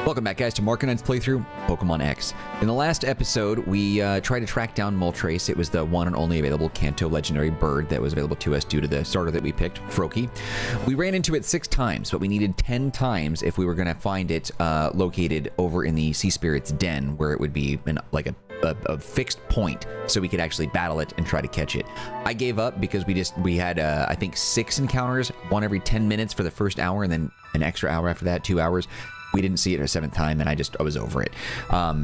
Welcome back, guys, to Marcanine's playthrough, Pokemon X. In the last episode, we tried to track down Moltres. It was the one and only available Kanto legendary bird that was available to us due to the starter that we picked, Froakie. We ran into it 6 times, but we needed 10 times if we were going to find it located over in the Sea Spirit's den, where it would be like a fixed point, so we could actually battle it and try to catch it. I gave up because we had I think 6 encounters, one every 10 minutes for the first hour, and then an extra hour after that, 2 hours. We didn't see it a 7th time, and I was over it.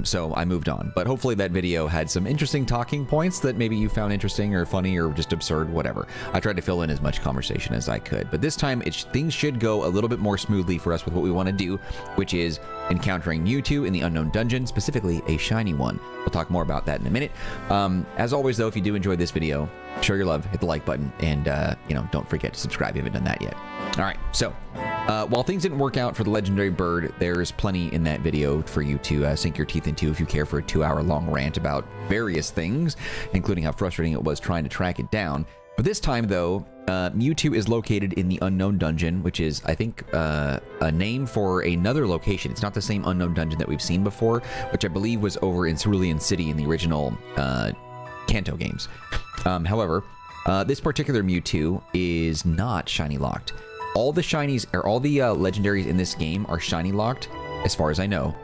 So I moved on. But hopefully that video had some interesting talking points that maybe you found interesting or funny or just absurd, whatever. I tried to fill in as much conversation as I could. But this time, things should go a little bit more smoothly for us with what we want to do, which is encountering Mewtwo in the unknown dungeon, specifically a shiny one. We'll talk more about that in a minute. As always, though, if you do enjoy this video, show your love, hit the like button, and don't forget to subscribe if you haven't done that yet. All right, so while things didn't work out for the legendary bird, there's plenty in that video for you to sink your teeth into if you care for a 2-hour-long rant about various things, including how frustrating it was trying to track it down. But this time, though, Mewtwo is located in the unknown dungeon, which is, I think, a name for another location. It's not the same unknown dungeon that we've seen before, which I believe was over in Cerulean City in the original Kanto games. However, this particular Mewtwo is not shiny locked. All the shinies, or all the legendaries in this game are shiny locked, as far as I know,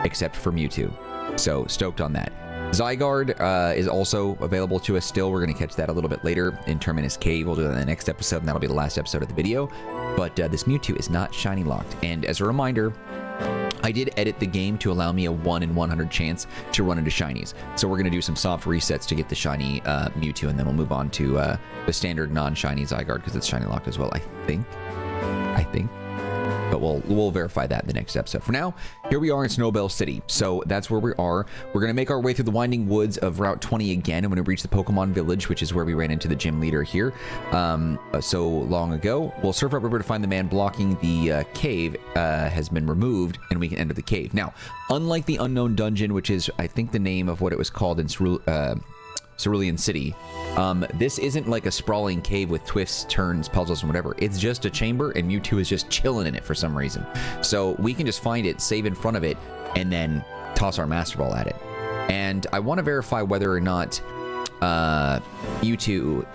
except for Mewtwo. So stoked on that. Zygarde is also available to us still. We're going to catch that a little bit later in Terminus Cave. We'll do that in the next episode, and that'll be the last episode of the video. But this Mewtwo is not shiny locked. And as a reminder, I did edit the game to allow me a 1 in 100 chance to run into shinies. So we're going to do some soft resets to get the shiny Mewtwo, and then we'll move on to the standard non-shiny Zygarde, because it's shiny locked as well, I think. But we'll verify that in the next episode. For now, here we are in Snowbell City. So that's where we are. We're going to make our way through the winding woods of Route 20 again, and when we reach the Pokemon Village, which is where we ran into the gym leader here so long ago. We'll surf upriver to find the man blocking the cave has been removed, and we can enter the cave. Now, unlike the Unknown Dungeon, which is, I think, the name of what it was called in Cerulean City, this isn't like a sprawling cave with twists, turns, puzzles, and whatever. It's just a chamber, and Mewtwo is just chilling in it for some reason. So we can just find it, save in front of it, and then toss our Master Ball at it. And I want to verify whether or not Mewtwo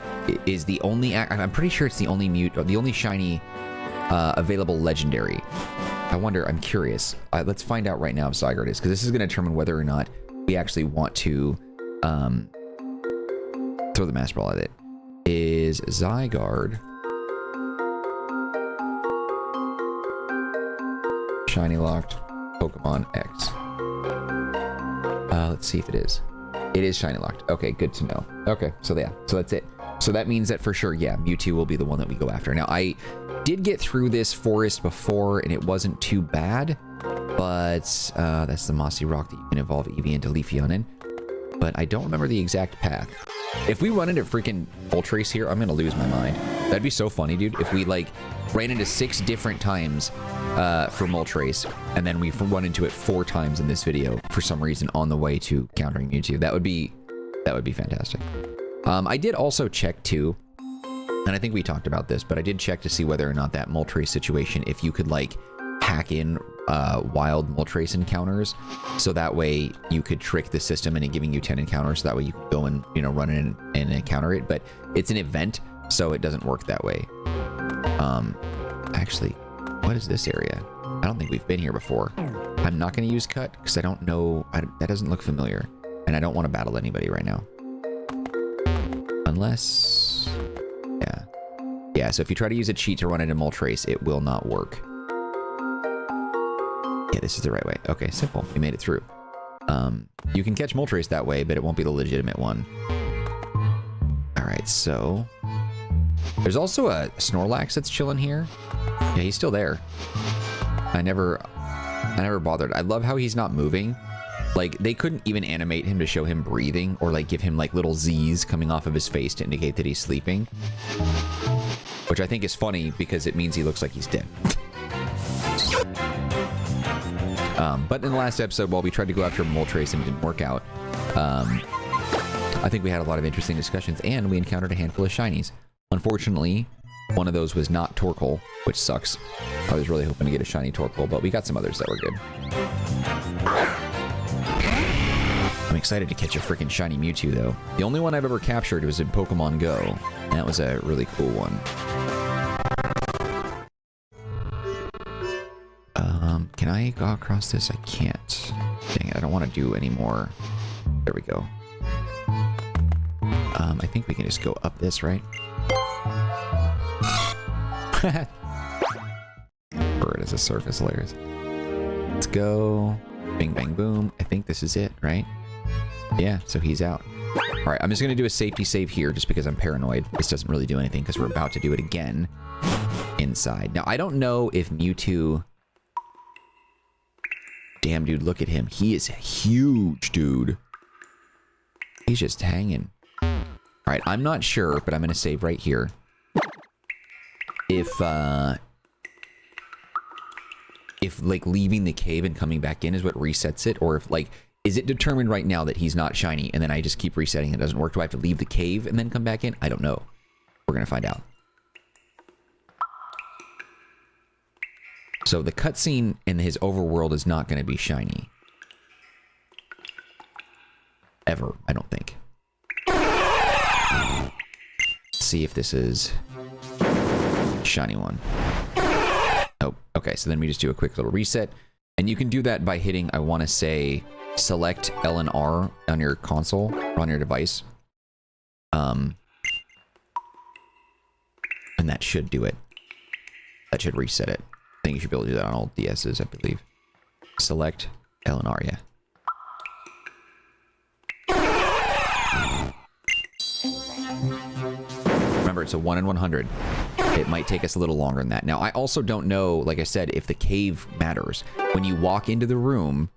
is the only... I'm pretty sure it's the only the only shiny available legendary. I'm curious. Let's find out right now if Zygarde is, because this is going to determine whether or not we actually want to... throw the Master Ball at it. Is Zygarde shiny locked Pokemon X? Let's see if it is. It is shiny locked. Okay, good to know. Okay, so yeah, so that's it. So that means that for sure, yeah, Mewtwo will be the one that we go after. Now, I did get through this forest before, and it wasn't too bad, but that's the mossy rock that you can evolve Eevee into Leafeon in. But I don't remember the exact path. If we run into freaking Moltres here, I'm gonna lose my mind. That'd be so funny, dude. If we like ran into 6 different times for Moltres, and then we run into it 4 times in this video for some reason on the way to countering Mewtwo, that would be fantastic. I did also check too, and I think we talked about this, but I did check to see whether or not that Moltres situation, if you could like hack in wild Moltres encounters, so that way you could trick the system into giving you 10 encounters, so that way you can go and run in and encounter it. But it's an event, so it doesn't work that way. Actually, what is this area? I don't think we've been here before. I'm not going to use cut because I don't know, that doesn't look familiar, and I don't want to battle anybody right now, unless yeah. So if you try to use a cheat to run into Moltres, it will not work. Yeah, this is the right way. Okay, simple. We made it through. You can catch Moltres that way, but it won't be the legitimate one. All right, so there's also a Snorlax that's chilling here. Yeah, he's still there. I never bothered. I love how he's not moving. Like, they couldn't even animate him to show him breathing, or like give him like little Z's coming off of his face to indicate that he's sleeping, which I think is funny because it means he looks like he's dead. But in the last episode, while we tried to go after Moltres and it didn't work out, I think we had a lot of interesting discussions, and we encountered a handful of shinies. Unfortunately, One of those was not Torkoal, which sucks. I was really hoping to get a shiny Torkoal, but we got some others that were good. I'm excited to catch a freaking shiny Mewtwo, though. The only one I've ever captured was in Pokemon Go. And that was a really cool one. Can I go across this? I can't. Dang it, I don't want to do any more. There we go. I think we can just go up this, right? Bird as a surface layers. Let's go. Bing, bang, boom. I think this is it, right? Yeah, so he's out. All right, I'm just going to do a safety save here just because I'm paranoid. This doesn't really do anything because we're about to do it again inside. Now, I don't know if Mewtwo... Damn, dude, look at him. He is huge, dude. He's just hanging. All right, I'm not sure, but I'm going to save right here. If like leaving the cave and coming back in is what resets it, or if like, is it determined right now that he's not shiny and then I just keep resetting, it doesn't work? Do I have to leave the cave and then come back in? I don't know. We're going to find out. So the cutscene in his overworld is not going to be shiny. Ever, I don't think. Let's see if this is shiny one. Oh, okay, so then we just do a quick little reset. And you can do that by hitting, I want to say, select L and R on your console, or on your device. And that should do it. That should reset it. I think you should be able to do that on all DSs, I believe. Select L and R, yeah. Remember, it's a 1 in 100. It might take us a little longer than that. Now, I also don't know, like I said, if the cave matters. When you walk into the room,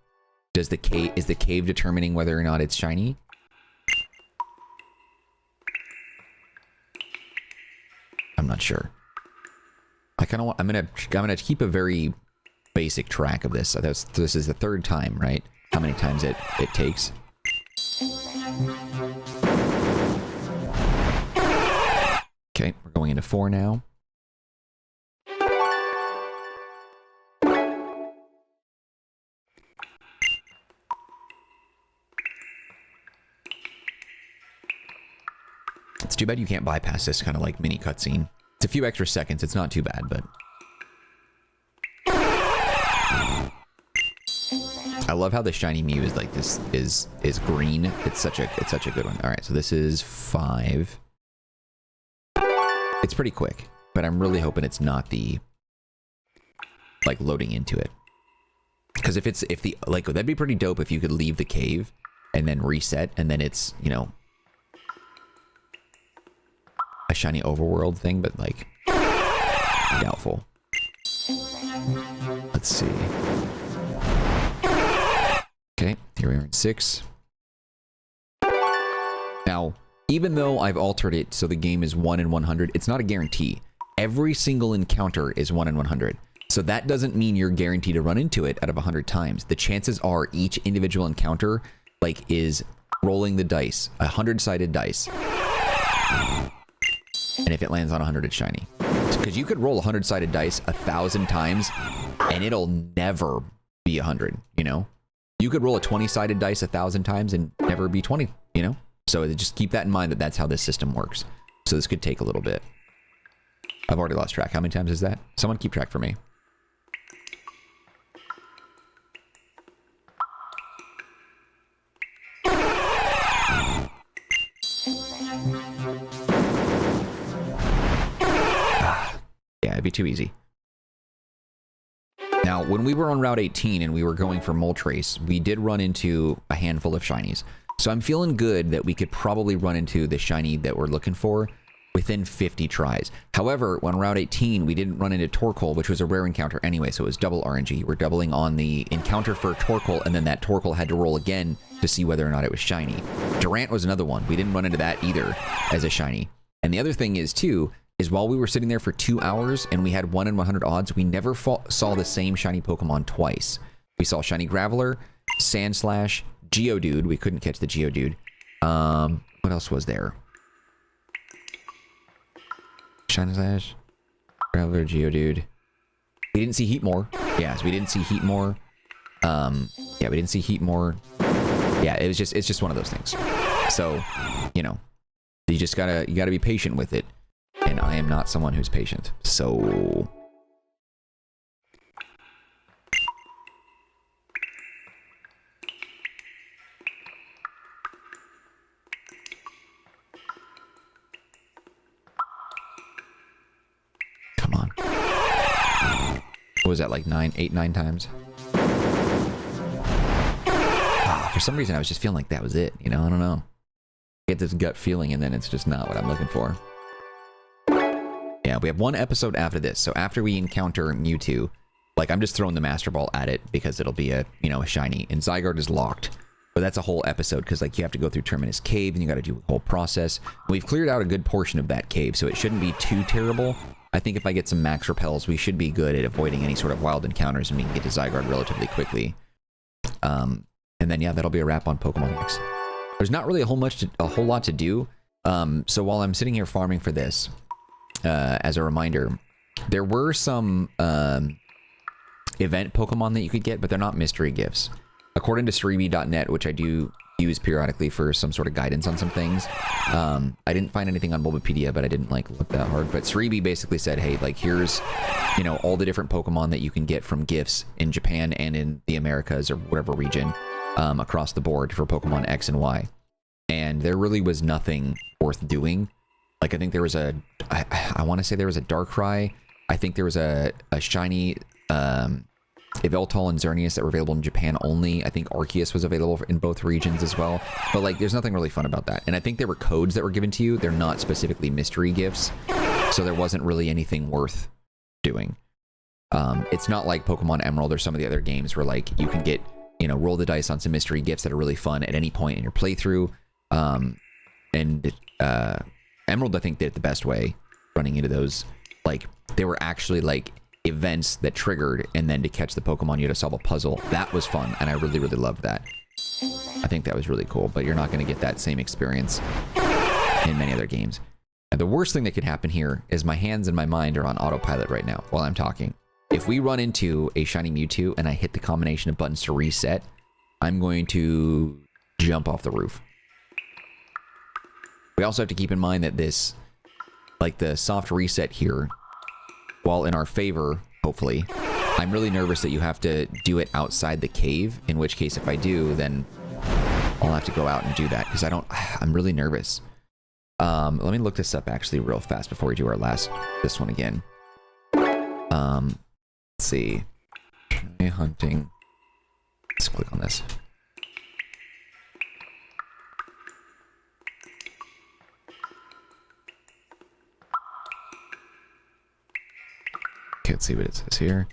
is the cave determining whether or not it's shiny? I'm not sure. I kind of want. I'm gonna keep a very basic track of this. So this is the third time, right? How many times it takes? Okay, we're going into 4 now. It's too bad you can't bypass this kind of like mini cutscene. It's a few extra seconds. It's not too bad, but I love how the shiny Mew is like this is green. It's such a good one. All right, so this is 5. It's pretty quick, but I'm really hoping it's not the like loading into it. Because if the like, that'd be pretty dope if you could leave the cave and then reset, and then it's, you know, a shiny overworld thing, but like doubtful. Let's see. Okay, here we are in 6. Now, even though I've altered it so the game is 1 in 100, it's not a guarantee. Every single encounter is 1 in 100. So that doesn't mean you're guaranteed to run into it out of 100 times. The chances are each individual encounter like is rolling the dice, 100-sided dice. And if it lands on 100, it's shiny. Because you could roll 100-sided dice 1,000 times and it'll never be 100, you know? You could roll a 20-sided dice 1,000 times and never be 20, you know? So just keep that in mind, that that's how this system works. So this could take a little bit. I've already lost track. How many times is that? Someone keep track for me. Yeah, it'd be too easy. Now, when we were on Route 18 and we were going for Moltres, we did run into a handful of shinies. So I'm feeling good that we could probably run into the shiny that we're looking for within 50 tries. However, on Route 18, we didn't run into Torkoal, which was a rare encounter anyway, so it was double RNG. We're doubling on the encounter for Torkoal, and then that Torkoal had to roll again to see whether or not it was shiny. Durant was another one. We didn't run into that either as a shiny. And the other thing is, too, is while we were sitting there for 2 hours and we had 1 in 100 odds, we never saw the same shiny Pokemon twice. We saw shiny Graveler, Sandslash, Geodude. We couldn't catch the Geodude. What else was there? Shiny Slash, Traveler, Geodude. We didn't see Heatmore. Yeah, so we didn't see Heatmore. Yeah, we didn't see Heatmore. Yeah, it's just one of those things. So, you know, you gotta be patient with it. And I am not someone who's patient. So come on. What was that, like 9 times? For some reason, I was just feeling like that was it. You know, I don't know. I get this gut feeling, and then it's just not what I'm looking for. Yeah, we have one episode after this. So after we encounter Mewtwo, like, I'm just throwing the Master Ball at it because it'll be a, you know, a shiny. And Zygarde is locked. But that's a whole episode because, like, you have to go through Terminus Cave and you got to do the whole process. We've cleared out a good portion of that cave, so it shouldn't be too terrible. I think if I get some max repels, we should be good at avoiding any sort of wild encounters and we can get to Zygarde relatively quickly. And then, yeah, that'll be a wrap on Pokemon X. There's not really a whole lot to do. So while I'm sitting here farming for this, as a reminder, there were some event Pokemon that you could get, but they're not mystery gifts. According to Cerebi.net, which I do use periodically for some sort of guidance on some things, I didn't find anything on Bulbapedia, but I didn't like look that hard. But Cerebi basically said, hey, like, here's, you know, all the different Pokemon that you can get from gifts in Japan and in the Americas or whatever region across the board for Pokemon X and Y. And there really was nothing worth doing. Like, I think there was I want to say there was a Darkrai. I think there was a shiny Yveltal and Xerneas that were available in Japan only. I think Arceus was available in both regions as well. But, like, there's nothing really fun about that. And I think there were codes that were given to you. They're not specifically mystery gifts. So there wasn't really anything worth doing. It's not like Pokemon Emerald or some of the other games where, like, you can get, you know, roll the dice on some mystery gifts that are really fun at any point in your playthrough. Emerald, I think, did it the best way, running into those. Like, they were actually, like, events that triggered, and then to catch the Pokemon, you had to solve a puzzle. That was fun, and I really, really loved that. I think that was really cool, but you're not going to get that same experience in many other games. And the worst thing that could happen here is my hands and my mind are on autopilot right now while I'm talking. If we run into a shiny Mewtwo and I hit the combination of buttons to reset, I'm going to jump off the roof. We also have to keep in mind that this, like, the soft reset here, while in our favor, hopefully, I'm really nervous that you have to do it outside the cave, in which case if I do, then I'll have to go out and do that, because I'm really nervous. Let me look this up actually real fast before we do this one again. Let's see. Try hunting. Let's click on this. Okay, let's see what it says here.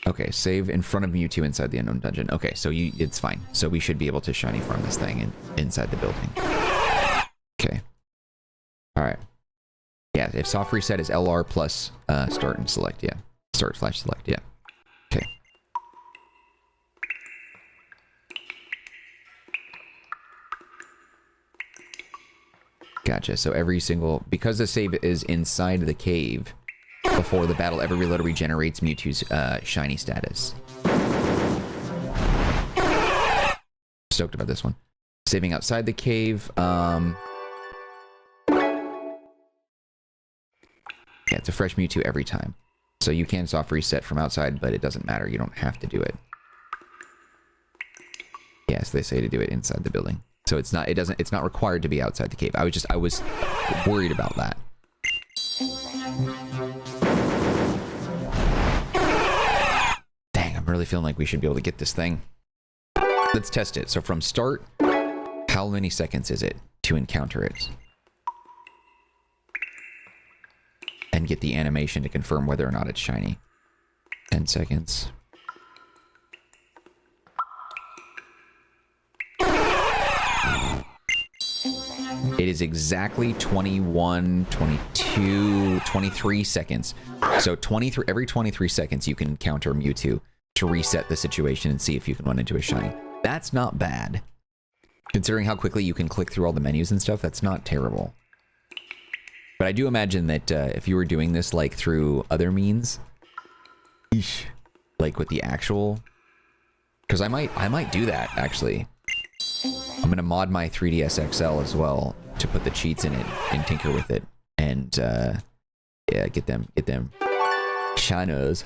Okay, save in front of Mewtwo inside the unknown dungeon. Okay, so it's fine. So we should be able to shiny farm this thing inside the building. Okay. Alright. Yeah, if soft reset is LR plus start and select, yeah. Start/select, yeah. Okay. Gotcha. So every single, because the save is inside the cave, before the battle, every reload regenerates Mewtwo's shiny status. Stoked about this one. Saving outside the cave. Yeah, it's a fresh Mewtwo every time. So you can soft reset from outside, but it doesn't matter. You don't have to do it. Yes, they say to do it inside the building. So it's not required to be outside the cave. I was worried about that. Dang, I'm really feeling like we should be able to get this thing. Let's test it. So from start, how many seconds is it to encounter it? And get the animation to confirm whether or not it's shiny. 10 seconds. It is exactly 21, 22, 23 seconds. So every 23 seconds you can encounter Mewtwo to reset the situation and see if you can run into a shiny. That's not bad. Considering how quickly you can click through all the menus and stuff, that's not terrible. But I do imagine that if you were doing this like through other means, like with the actual, because I might do that actually. I'm gonna mod my 3DS XL as well to put the cheats in it and tinker with it, and yeah, get them Shaunas.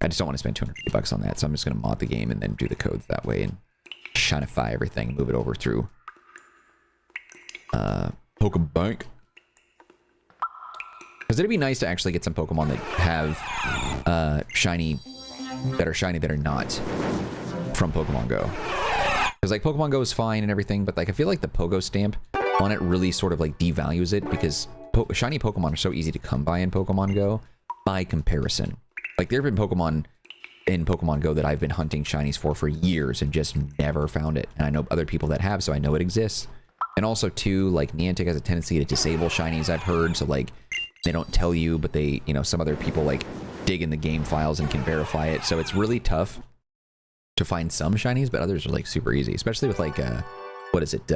I just don't want to spend $250 on that, so I'm just gonna mod the game and then do the codes that way and Shaunify everything, move it over through Pokebank. Because it'd be nice to actually get some Pokemon that have shiny that are not from Pokemon Go. Because like Pokemon Go is fine and everything, but like I feel like the Pogo stamp on it really sort of like devalues it, because shiny Pokemon are so easy to come by in Pokemon Go by comparison. Like there have been Pokemon in Pokemon Go that I've been hunting shinies for years and just never found it. And I know other people that have, so I know it exists. And also too, like Niantic has a tendency to disable shinies, I've heard. So like they don't tell you, but they, you know, some other people like dig in the game files and can verify it. So it's really tough to find some shinies, but others are like super easy, especially with like, what is it?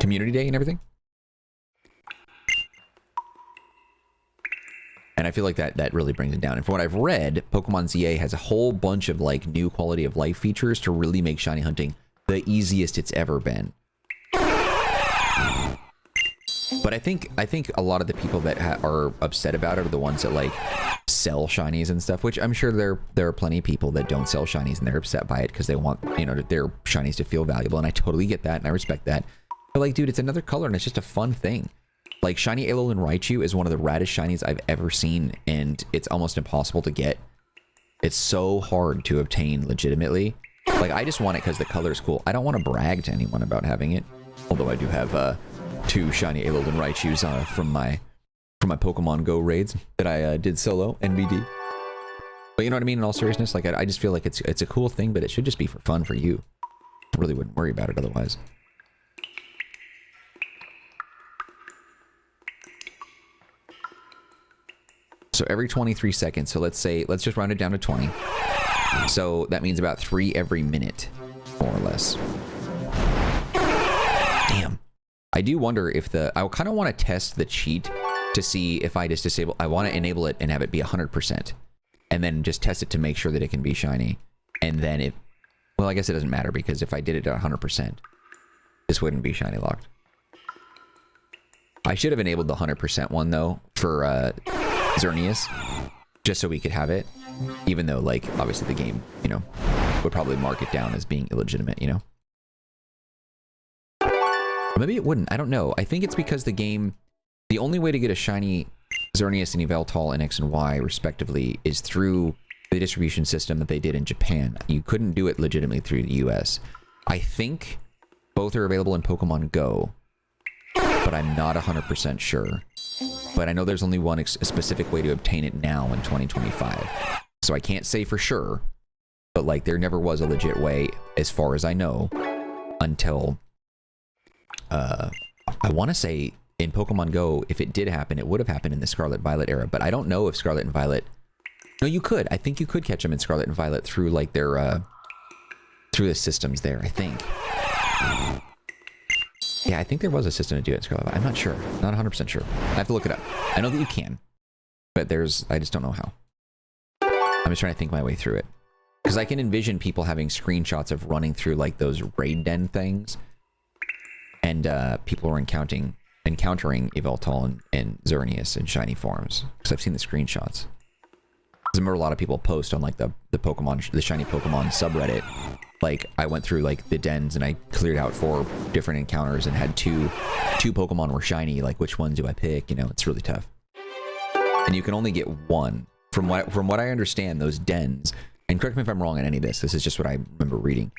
Community Day and everything. And I feel like that really brings it down. And from what I've read, Pokemon ZA has a whole bunch of like new quality of life features to really make shiny hunting the easiest it's ever been. But I think a lot of the people that are upset about it are the ones that like sell shinies and stuff, which I'm sure there are plenty of people that don't sell shinies and they're upset by it because they want, you know, their shinies to feel valuable. And I totally get that and I respect that. But like, dude, it's another color and it's just a fun thing. Like shiny Alolan Raichu is one of the raddest shinies I've ever seen, and it's almost impossible to get. It's so hard to obtain legitimately. Like I just want it because the color is cool. I don't want to brag to anyone about having it, although I do have 2 shiny Alolan Raichus from my Pokemon Go raids that I did solo NBD. But you know what I mean? In all seriousness, like I just feel like it's a cool thing, but it should just be for fun for you. I really wouldn't worry about it otherwise. So every 23 seconds, so let's just round it down to 20. So that means about 3 every minute, more or less. Damn. I do wonder if I kind of want to test the cheat to see if I just disable, I want to enable it and have it be 100%. And then just test it to make sure that it can be shiny. And then well, I guess it doesn't matter because if I did it at 100%, this wouldn't be shiny locked. I should have enabled the 100% one though for, Xerneas, just so we could have it, even though like obviously the game, you know, would probably mark it down as being illegitimate, you know. Or maybe it wouldn't. I don't know. I think it's because the only way to get a shiny Xerneas and Yveltal in X and Y respectively is through the distribution system that they did in Japan. You couldn't do it legitimately through the US. I think both are available in Pokemon Go, but I'm not 100% sure. But I know there's only one specific way to obtain it now in 2025. So I can't say for sure, but like there never was a legit way as far as I know until, I want to say in Pokemon Go, if it did happen, it would have happened in the Scarlet Violet era, but I don't know if Scarlet and Violet, no, you could. I think you could catch them in Scarlet and Violet through like their, through the systems there, I think. Yeah, I think there was a system to do it in Scarlet. I'm not sure. Not 100% sure. I have to look it up. I know that you can, but I just don't know how. I'm just trying to think my way through it. Because I can envision people having screenshots of running through like those raid den things. And people were encountering Yveltal and Xerneas in shiny forms. Because I've seen the screenshots. I remember a lot of people post on like the shiny Pokemon subreddit. Like I went through like the dens and I cleared out 4 different encounters and had two Pokemon were shiny. Like which one do I pick? You know, it's really tough. And you can only get one. From what I understand, those dens, and correct me if I'm wrong on any of this. This is just what I remember reading.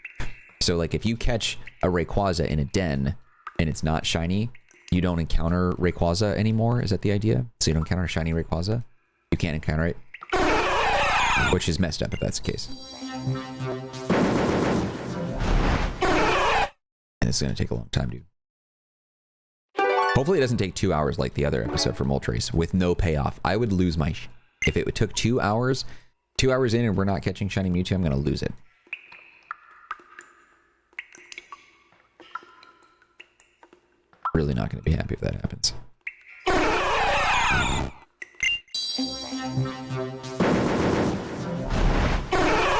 So like if you catch a Rayquaza in a den and it's not shiny, you don't encounter Rayquaza anymore. Is that the idea? So you don't encounter a shiny Rayquaza? You can't encounter it. Which is messed up if that's the case. And it's going to take a long time, dude. Hopefully it doesn't take 2 hours like the other episode for Moltres with no payoff. I would lose my... If it took 2 hours in and we're not catching shiny Mewtwo, I'm going to lose it. Really not going to be happy if that happens.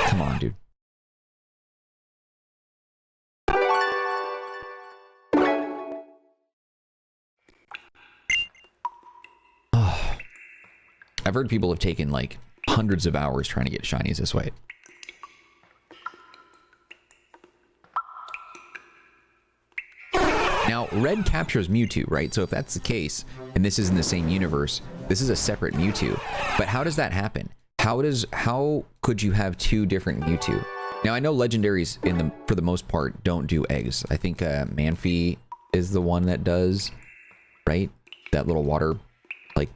Come on, dude. Oh. I've heard people have taken like hundreds of hours trying to get shinies this way. Now, Red captures Mewtwo, right? So if that's the case, and this is in the same universe, this is a separate Mewtwo. But how does that happen? How could you have two different Mewtwo? Now, I know legendaries for the most part don't do eggs. I think Manphy is the one that does, right? That little water like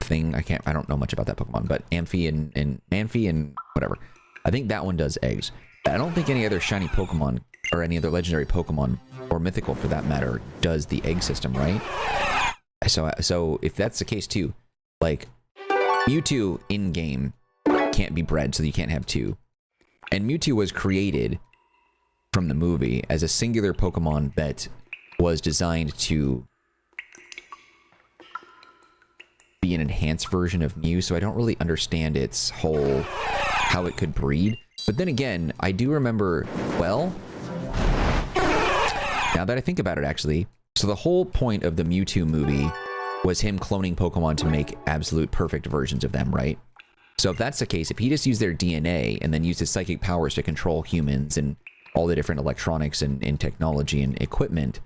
thing. I don't know much about that Pokemon, but Amphy and Manphy and whatever. I think that one does eggs. I don't think any other shiny Pokemon or any other legendary Pokemon or mythical for that matter does the egg system, right? So if that's the case too, like Mewtwo in game can't be bred, so you can't have two. And Mewtwo was created from the movie as a singular Pokemon that was designed to be an enhanced version of Mew, so I don't really understand its whole how it could breed. But then again, I do remember, well, now that I think about it actually, so the whole point of the Mewtwo movie was him cloning Pokemon to make absolute perfect versions of them, right? So if that's the case, if he just used their DNA and then used his psychic powers to control humans and all the different electronics and technology and equipment,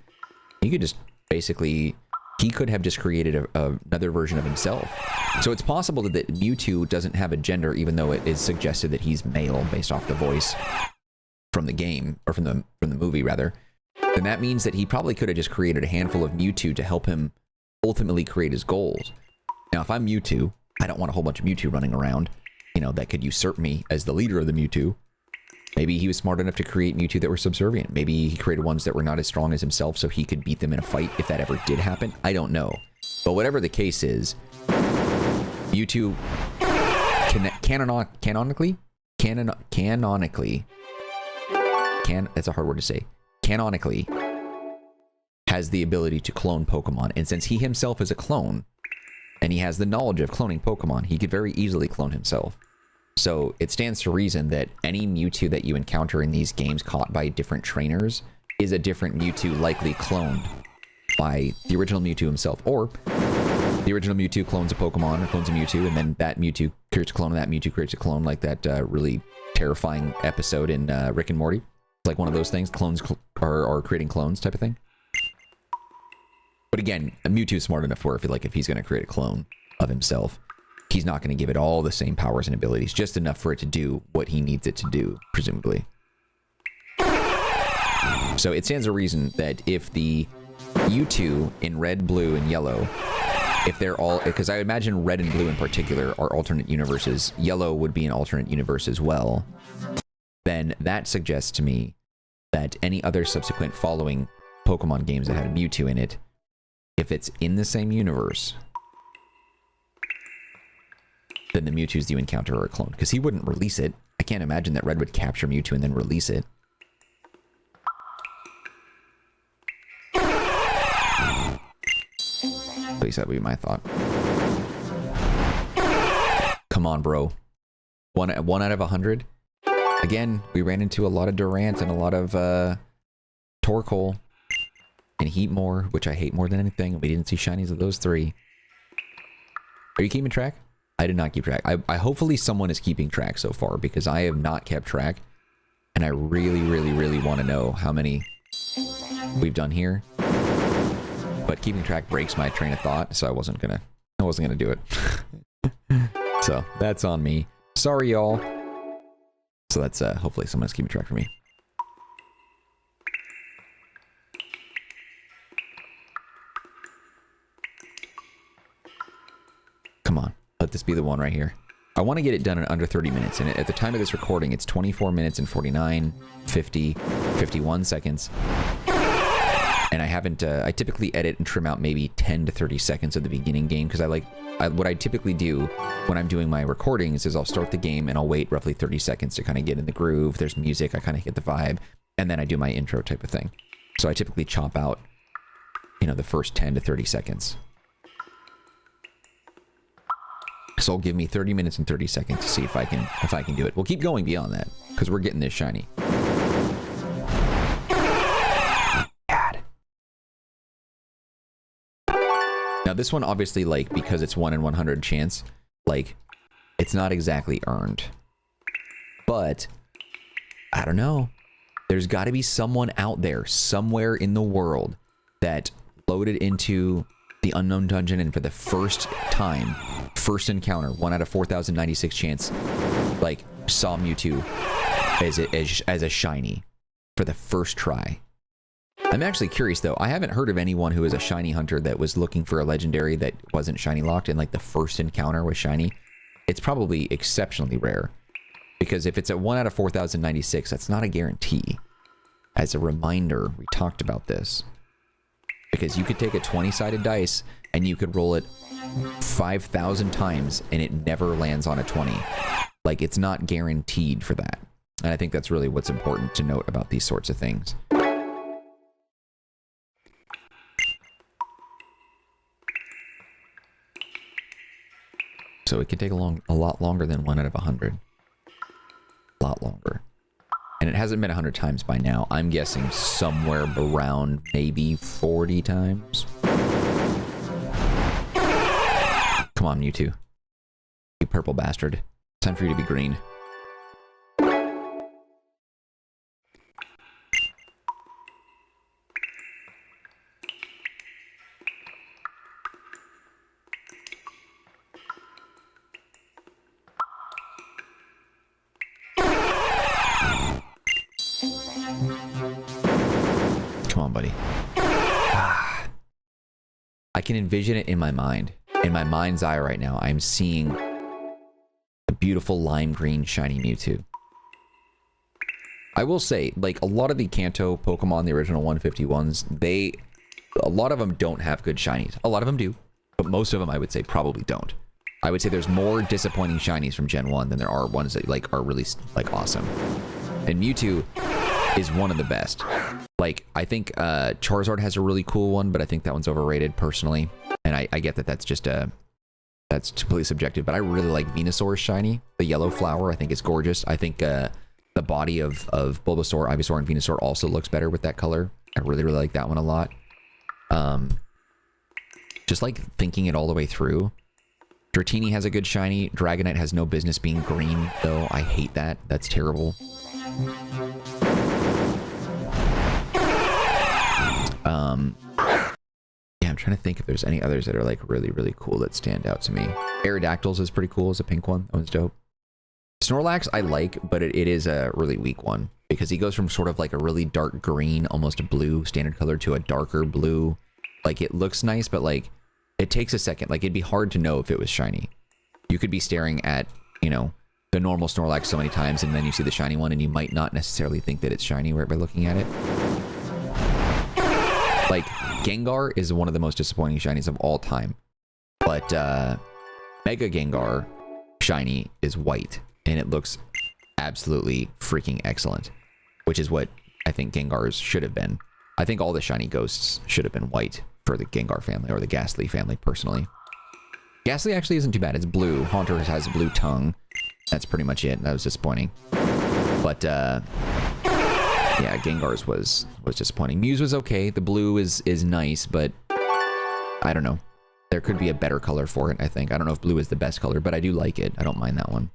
he could just basically, he could have just created another version of himself. So it's possible that Mewtwo doesn't have a gender, even though it is suggested that he's male based off the voice from the game, or from the movie rather. Then that means that he probably could have just created a handful of Mewtwo to help him ultimately create his goals. Now, if I'm Mewtwo, I don't want a whole bunch of Mewtwo running around, you know, that could usurp me as the leader of the Mewtwo. Maybe he was smart enough to create Mewtwo that were subservient. Maybe he created ones that were not as strong as himself so he could beat them in a fight if that ever did happen. I don't know. But whatever the case is, Mewtwo canonically, that's a hard word to say, canonically has the ability to clone Pokemon. And since he himself is a clone, and he has the knowledge of cloning Pokemon, he could very easily clone himself. So it stands to reason that any Mewtwo that you encounter in these games caught by different trainers is a different Mewtwo likely cloned by the original Mewtwo himself. Or the original Mewtwo clones a Pokemon or clones a Mewtwo, and then that Mewtwo creates a clone, and that Mewtwo creates a clone, like that really terrifying episode in Rick and Morty. It's like one of those things, clones are creating clones type of thing. But again, Mewtwo's smart enough where if he's going to create a clone of himself, he's not going to give it all the same powers and abilities, just enough for it to do what he needs it to do, presumably. So it stands to reason that if the Mewtwo in red, blue, and yellow, if they're all, because I imagine red and blue in particular are alternate universes, yellow would be an alternate universe as well, then that suggests to me that any other subsequent following Pokemon games that had a Mewtwo in it, if it's in the same universe, then the Mewtwo's you encounter are a clone. Because he wouldn't release it. I can't imagine that Red would capture Mewtwo and then release it. At least that would be my thought. Come on, bro. One out of 100? Again, we ran into a lot of Durant and a lot of Torkoal and Heatmore, which I hate more than anything. We didn't see shinies of those three. Are you keeping track? I did not keep track. I hopefully someone is keeping track so far, because I have not kept track, and I really, really, really want to know how many we've done here. But keeping track breaks my train of thought, so I wasn't gonna do it. So that's on me. Sorry, y'all. So that's hopefully someone's keeping track for me. Come on, let this be the one right here. I want to get it done in under 30 minutes, and at the time of this recording, it's 24 minutes and 49, 50, 51 seconds. And I haven't, I typically edit and trim out maybe 10 to 30 seconds of the beginning game, because what I typically do when I'm doing my recordings is I'll start the game and I'll wait roughly 30 seconds to kind of get in the groove. There's music, I kind of get the vibe, and then I do my intro type of thing. So I typically chop out you know, the first 10 to 30 seconds. So it'll give me 30 minutes and 30 seconds to see if I can do it. We'll keep going beyond that because we're getting this shiny. God. Now this one obviously, like, because it's 1 in 100 chance, like, it's not exactly earned. But I don't know. There's got to be someone out there somewhere in the world that loaded into the unknown dungeon and for the first time, first encounter, 1 out of 4,096 chance, like, saw Mewtwo as a shiny for the first try. I'm actually curious though. I haven't heard of anyone who is a shiny hunter that was looking for a legendary that wasn't shiny locked and like the first encounter was shiny. It's probably exceptionally rare because if it's a 1 out of 4,096, that's not a guarantee. As a reminder, we talked about this. Because you could take a 20-sided dice and you could roll it 5,000 times and it never lands on a 20. Like, it's not guaranteed for that. And I think that's really what's important to note about these sorts of things. So it can take a lot longer than 1 out of 100. A lot longer. And it hasn't been 100 times by now. I'm guessing somewhere around maybe 40 times. Come on, Mewtwo. You purple bastard. Time for you to be green. Come on, buddy. I can envision it in my mind. In my mind's eye right now, I'm seeing a beautiful lime green shiny Mewtwo. I will say, like, a lot of the Kanto Pokemon, the original 151s, a lot of them don't have good shinies. A lot of them do, but most of them I would say probably don't. I would say there's more disappointing shinies from Gen 1 than there are ones that, like, are really, like, awesome. And Mewtwo is one of the best. Like, I think Charizard has a really cool one, but I think that one's overrated personally. And I get that that's just that's completely subjective, but I really like Venusaur's shiny. The yellow flower, I think is gorgeous. I think the body of Bulbasaur, Ivysaur, and Venusaur also looks better with that color. I really, really like that one a lot. Just like thinking it all the way through. Dratini has a good shiny. Dragonite has no business being green, though. I hate that. That's terrible. Yeah, I'm trying to think if there's any others that are like really, really cool that stand out to me. Aerodactyls is pretty cool as a pink one. That one's dope. Snorlax I like, but it is a really weak one because he goes from sort of like a really dark green, almost a blue standard color to a darker blue. Like, it looks nice, but like it takes a second. Like, it'd be hard to know if it was shiny. You could be staring at, you know, the normal Snorlax so many times and then you see the shiny one and you might not necessarily think that it's shiny right by looking at it. Like, Gengar is one of the most disappointing shinies of all time. But Mega Gengar shiny is white. And it looks absolutely freaking excellent. Which is what I think Gengars should have been. I think all the shiny ghosts should have been white for the Gengar family, or the Ghastly family, personally. Ghastly actually isn't too bad. It's blue. Haunter has a blue tongue. That's pretty much it. That was disappointing. But, yeah, Gengar's was disappointing. Mew's was okay. The blue is nice, but I don't know. There could be a better color for it, I think. I don't know if blue is the best color, but I do like it. I don't mind that one.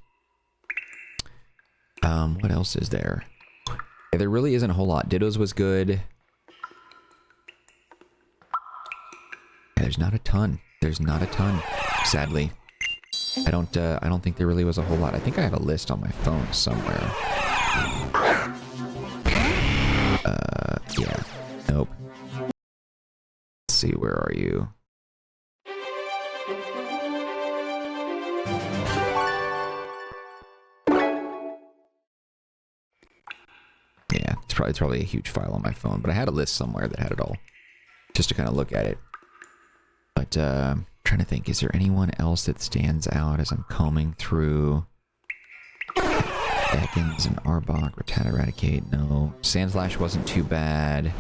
What else is there? Yeah, there really isn't a whole lot. Ditto's was good. Yeah, there's not a ton. There's not a ton, sadly. I don't think there really was a whole lot. I think I have a list on my phone somewhere. Yeah. Nope. Let's see, where are you? Yeah, it's probably a huge file on my phone, but I had a list somewhere that had it all. Just to kind of look at it. But, I'm trying to think, is there anyone else that stands out as I'm combing through? Ekans and Arbok, Rattata, Eradicate, no. Sandslash wasn't too bad.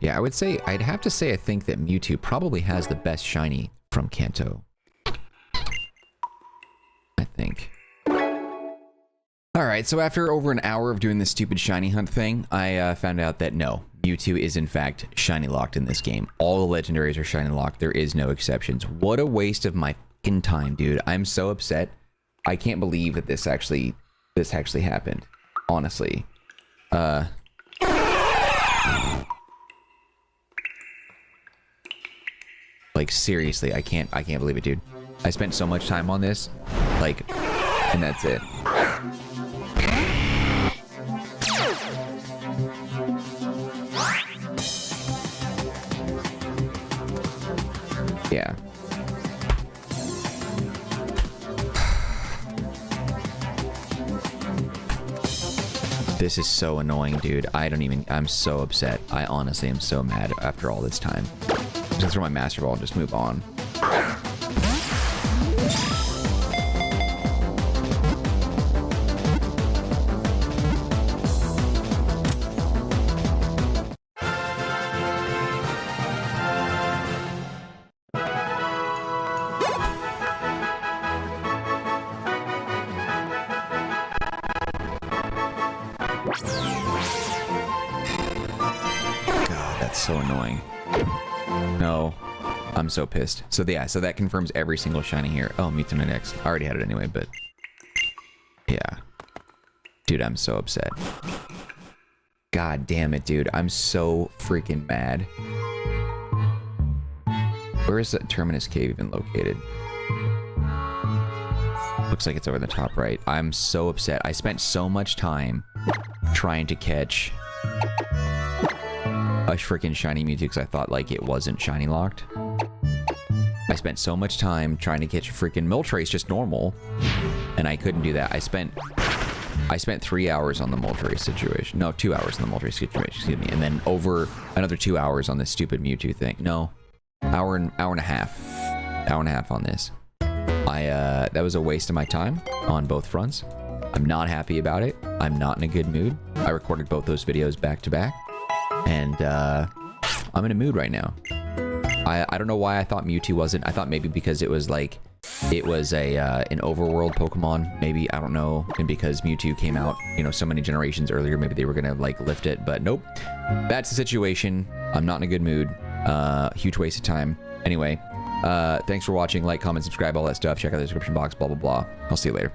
Yeah, I would say, I'd have to say I think that Mewtwo probably has the best shiny from Kanto. I think. Alright, so after over an hour of doing this stupid shiny hunt thing, I found out that no, Mewtwo is in fact shiny locked in this game. All the legendaries are shiny locked. There is no exceptions. What a waste of my fucking time, dude. I'm so upset. I can't believe that this actually happened. Honestly. Like seriously, I can't believe it, dude. I spent so much time on this, like, and that's it. Yeah. This is so annoying, dude. I'm so upset. I honestly am so mad after all this time. I'm just throw my Master Ball and just move on. God, that's so annoying. No, I'm so pissed. So yeah, so that confirms every single shiny here. Oh, Mewtwo X. I already had it anyway, but yeah. Dude, I'm so upset. God damn it, dude. I'm so freaking mad. Where is that Terminus Cave even located? Looks like it's over the top right. I'm so upset. I spent so much time trying to catch a freaking shiny Mewtwo because I thought like it wasn't shiny locked. I spent so much time trying to catch a freaking Moltres just normal, and I couldn't do that. I spent 3 hours on the Moltres situation. No, 2 hours on the Moltres situation, excuse me, and then over another 2 hours on this stupid Mewtwo thing. No, hour and a half on this. That was a waste of my time on both fronts. I'm not happy about it. I'm not in a good mood. I recorded both those videos back to back, and I'm in a mood right now. I don't know why I thought Mewtwo wasn't. I thought maybe because it was like, it was an overworld Pokemon, maybe, I don't know, and because Mewtwo came out, you know, so many generations earlier, maybe they were gonna like lift it, but nope. That's the situation. I'm not in a good mood. Huge waste of time. Anyway, thanks for watching. Like, comment, subscribe, all that stuff. Check out the description box, blah, blah, blah. I'll see you later.